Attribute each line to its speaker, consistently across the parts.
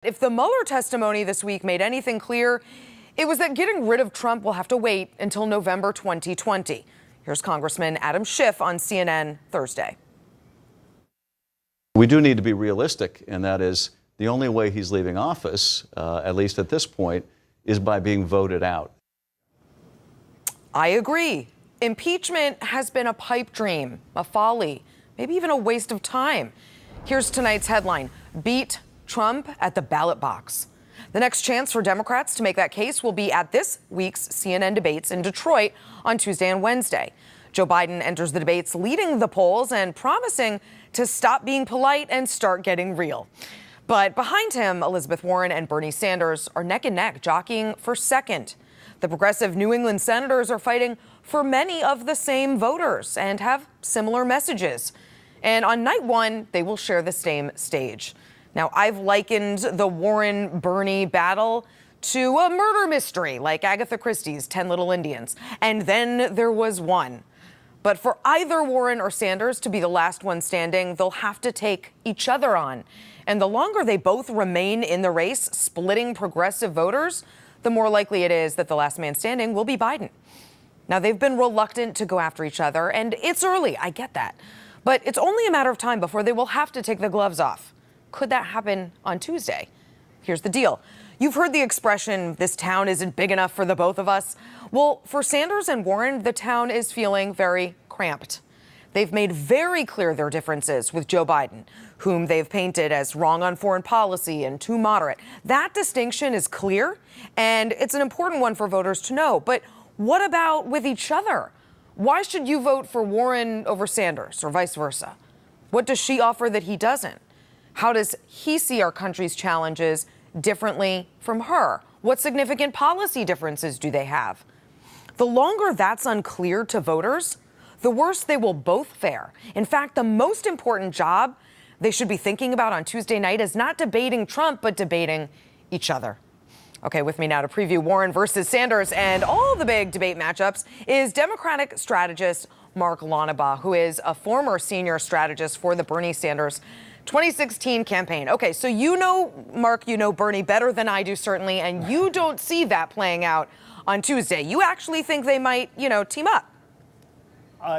Speaker 1: If the Mueller testimony this week made anything clear, it was that getting rid of Trump will have to wait until November 2020. Here's Congressman Adam Schiff on CNN Thursday.
Speaker 2: We do need to be realistic, and that is the only way he's leaving office, at least at this point, is by being voted out.
Speaker 1: I agree. Impeachment has been a pipe dream, a folly, maybe even a waste of time. Here's tonight's headline: Beat Trump at the ballot box. The next chance for Democrats to make that case will be at this week's CNN debates in Detroit on Tuesday and Wednesday. Joe Biden enters the debates leading the polls and promising to stop being polite and start getting real. But behind him, Elizabeth Warren and Bernie Sanders are neck and neck, jockeying for second. The progressive New England senators are fighting for many of the same voters and have similar messages. And on night one, they will share the same stage. Now, I've likened the Warren-Bernie battle to a murder mystery like Agatha Christie's 10 Little Indians. And then there was one. But for either Warren or Sanders to be the last one standing, they'll have to take each other on. And the longer they both remain in the race, splitting progressive voters, the more likely it is that the last man standing will be Biden. Now, they've been reluctant to go after each other, and it's early, I get that. But it's only a matter of time before they will have to take the gloves off. Could that happen on Tuesday? Here's the deal. You've heard the expression, this town isn't big enough for the both of us. Well, for Sanders and Warren, the town is feeling very cramped. They've made very clear their differences with Joe Biden, whom they've painted as wrong on foreign policy and too moderate. That distinction is clear, and it's an important one for voters to know. But what about with each other? Why should you vote for Warren over Sanders or vice versa? What does she offer that he doesn't? How does he see our country's challenges differently from her? What significant policy differences do they have? The longer that's unclear to voters, the worse they will both fare. In fact, the most important job they should be thinking about on Tuesday night is not debating Trump, but debating each other. Okay, with me now to preview Warren versus Sanders and all the big debate matchups is Democratic strategist Mark Launebaugh, who is a former senior strategist for the Bernie Sanders 2016 campaign. Okay, so you know, Mark, you know Bernie better than I do, certainly, and you don't see that playing out on Tuesday. You actually think they might, team up.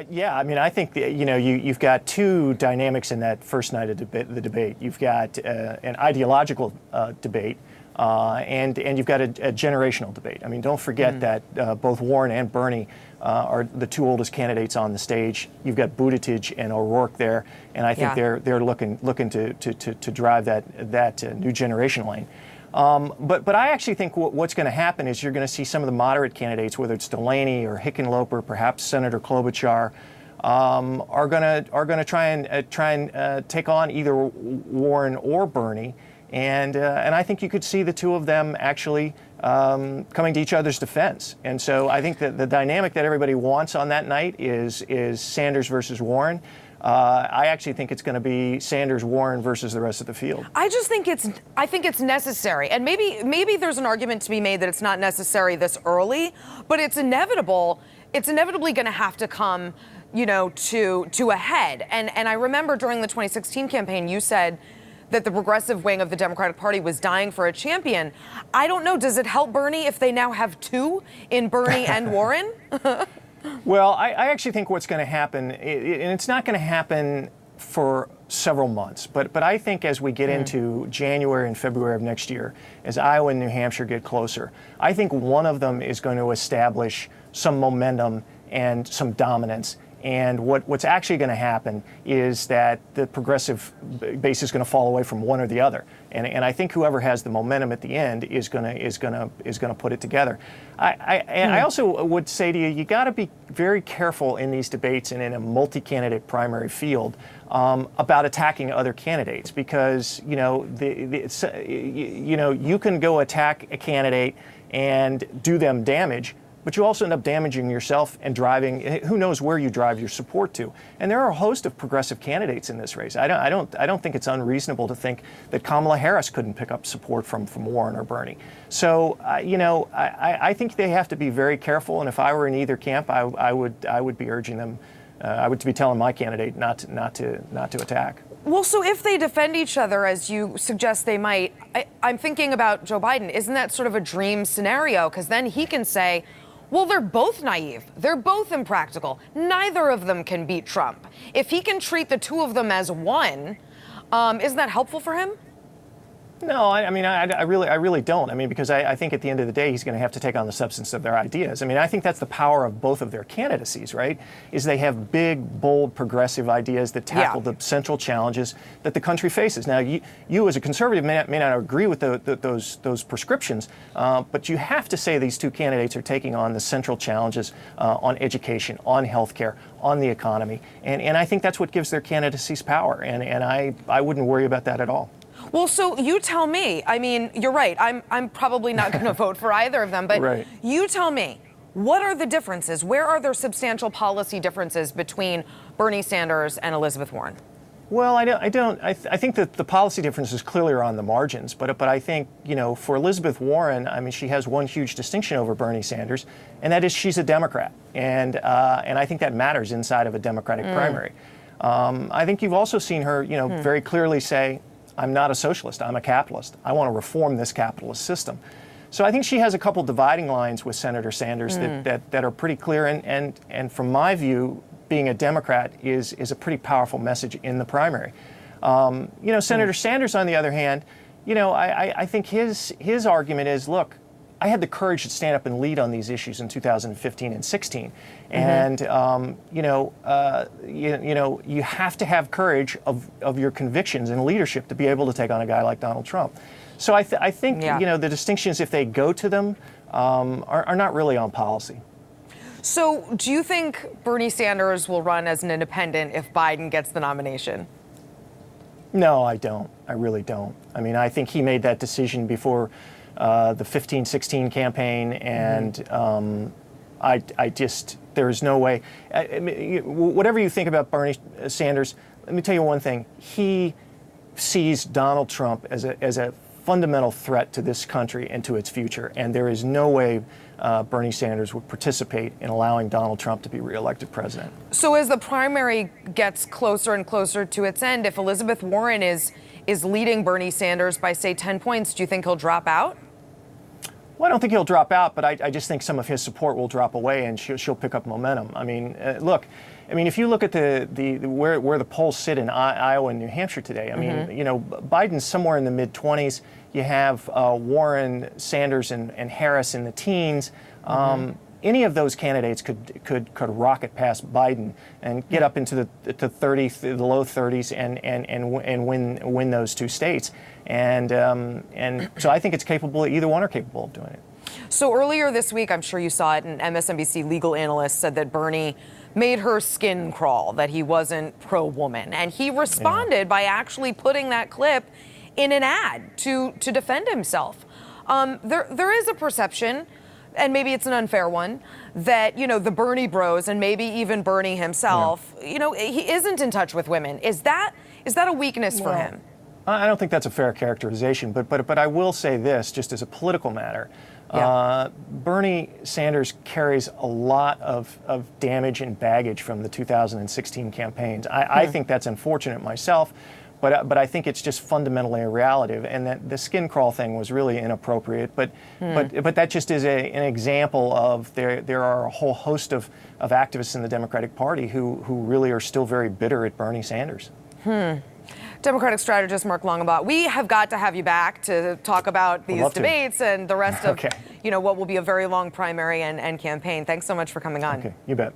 Speaker 3: Yeah, I mean, I think, you've got two dynamics in that first night of the debate. You've got an ideological debate, and you've got a generational debate. I mean, don't forget that both Warren and Bernie are the two oldest candidates on the stage. You've got Buttigieg and O'Rourke there, and I think they're looking to drive that new generation lane. But I actually think what's going to happen is you're going to see some of the moderate candidates, whether it's Delaney or Hickenlooper, perhaps Senator Klobuchar, are going to try and take on either Warren or Bernie. And I think you could see the two of them actually coming to each other's defense. And so I think that the dynamic that everybody wants on that night is Sanders versus Warren. I actually think it's going to be Sanders, Warren versus the rest of the field.
Speaker 1: I think it's necessary. And maybe there's an argument to be made that it's not necessary this early, but it's inevitable. It's inevitably going to have to come, to a head. And I remember during the 2016 campaign, you said that the progressive wing of the Democratic Party was dying for a champion. I don't know. Does it help Bernie if they now have two in Bernie and Warren?
Speaker 3: Well, I actually think what's going to happen, and it's not going to happen for several months, but I think as we get into January and February of next year, as Iowa and New Hampshire get closer, I think one of them is going to establish some momentum and some dominance. And what's actually going to happen is that the progressive base is going to fall away from one or the other. And I think whoever has the momentum at the end is going to put it together. I also would say to you, you got to be very careful in these debates and in a multi-candidate primary field about attacking other candidates, because you can go attack a candidate and do them damage, but you also end up damaging yourself and driving. Who knows where you drive your support to? And there are a host of progressive candidates in this race. I don't think it's unreasonable to think that Kamala Harris couldn't pick up support from Warren or Bernie. So I think they have to be very careful. And if I were in either camp, I would be urging them. I would be telling my candidate not to attack.
Speaker 1: Well, so if they defend each other, as you suggest they might, I'm thinking about Joe Biden. Isn't that sort of a dream scenario? Because then he can say, well, they're both naive. They're both impractical. Neither of them can beat Trump. If he can treat the two of them as one, isn't that helpful for him?
Speaker 3: No, I mean, I really don't. I mean, because I think at the end of the day, he's going to have to take on the substance of their ideas. I mean, I think that's the power of both of their candidacies, right? Is they have big, bold, progressive ideas that tackle the central challenges that the country faces. Now, you as a conservative may not agree with those prescriptions, but you have to say these two candidates are taking on the central challenges on education, on healthcare, on the economy, and I think that's what gives their candidacies power. And I wouldn't worry about that at all.
Speaker 1: Well, so you tell me. I mean, you're right. I'm probably not going to vote for either of them, but you tell me, what are the differences? Where are there substantial policy differences between Bernie Sanders and Elizabeth Warren?
Speaker 3: Well, I think that the policy differences clearly are on the margins, but I think, for Elizabeth Warren, I mean, she has one huge distinction over Bernie Sanders, and that is she's a Democrat, and I think that matters inside of a Democratic primary. I think you've also seen her, very clearly say, I'm not a socialist, I'm a capitalist. I want to reform this capitalist system. So I think she has a couple dividing lines with Senator Sanders that are pretty clear, and from my view, being a Democrat is a pretty powerful message in the primary. Senator Sanders, on the other hand, I think his argument is, look, I had the courage to stand up and lead on these issues in 2015 and 16, and you have to have courage of your convictions and leadership to be able to take on a guy like Donald Trump. So I think the distinctions, if they go to them, are not really on policy.
Speaker 1: So do you think Bernie Sanders will run as an independent if Biden gets the nomination?
Speaker 3: No, I don't. I really don't. I mean, I think he made that decision before the 15-16 campaign, and there is no way. Whatever you think about Bernie Sanders, let me tell you one thing. He sees Donald Trump as a fundamental threat to this country and to its future, and there is no way Bernie Sanders would participate in allowing Donald Trump to be reelected president.
Speaker 1: So as the primary gets closer and closer to its end, if Elizabeth Warren is leading Bernie Sanders by, say, 10 points, do you think he'll drop out?
Speaker 3: Well, I don't think he'll drop out, but I just think some of his support will drop away, and she'll pick up momentum. I mean, look, if you look at where the polls sit in Iowa and New Hampshire today, I mean, Biden's somewhere in the mid-20s. You have Warren, Sanders, and Harris in the teens. Any of those candidates could rocket past Biden and get up into the low 30s and win those two states. And so I think it's capable. Either one are capable of doing it.
Speaker 1: So earlier this week, I'm sure you saw it, an MSNBC legal analyst said that Bernie made her skin crawl, that he wasn't pro-woman, and he responded by actually putting that clip in an ad to defend himself. There is a perception, and maybe it's an unfair one, that, the Bernie bros and maybe even Bernie himself, he isn't in touch with women. Is that a weakness for him?
Speaker 3: I don't think that's a fair characterization, but I will say this, just as a political matter. Bernie Sanders carries a lot of damage and baggage from the 2016 campaigns. I think that's unfortunate myself. But I think it's just fundamentally a reality, and that the skin crawl thing was really inappropriate. But that just is an example of there are a whole host of activists in the Democratic Party who really are still very bitter at Bernie Sanders.
Speaker 1: Democratic strategist Mark Longabaugh, we have got to have you back to talk about these debates and the rest of what will be a very long primary and campaign. Thanks so much for coming on.
Speaker 3: Okay, you bet.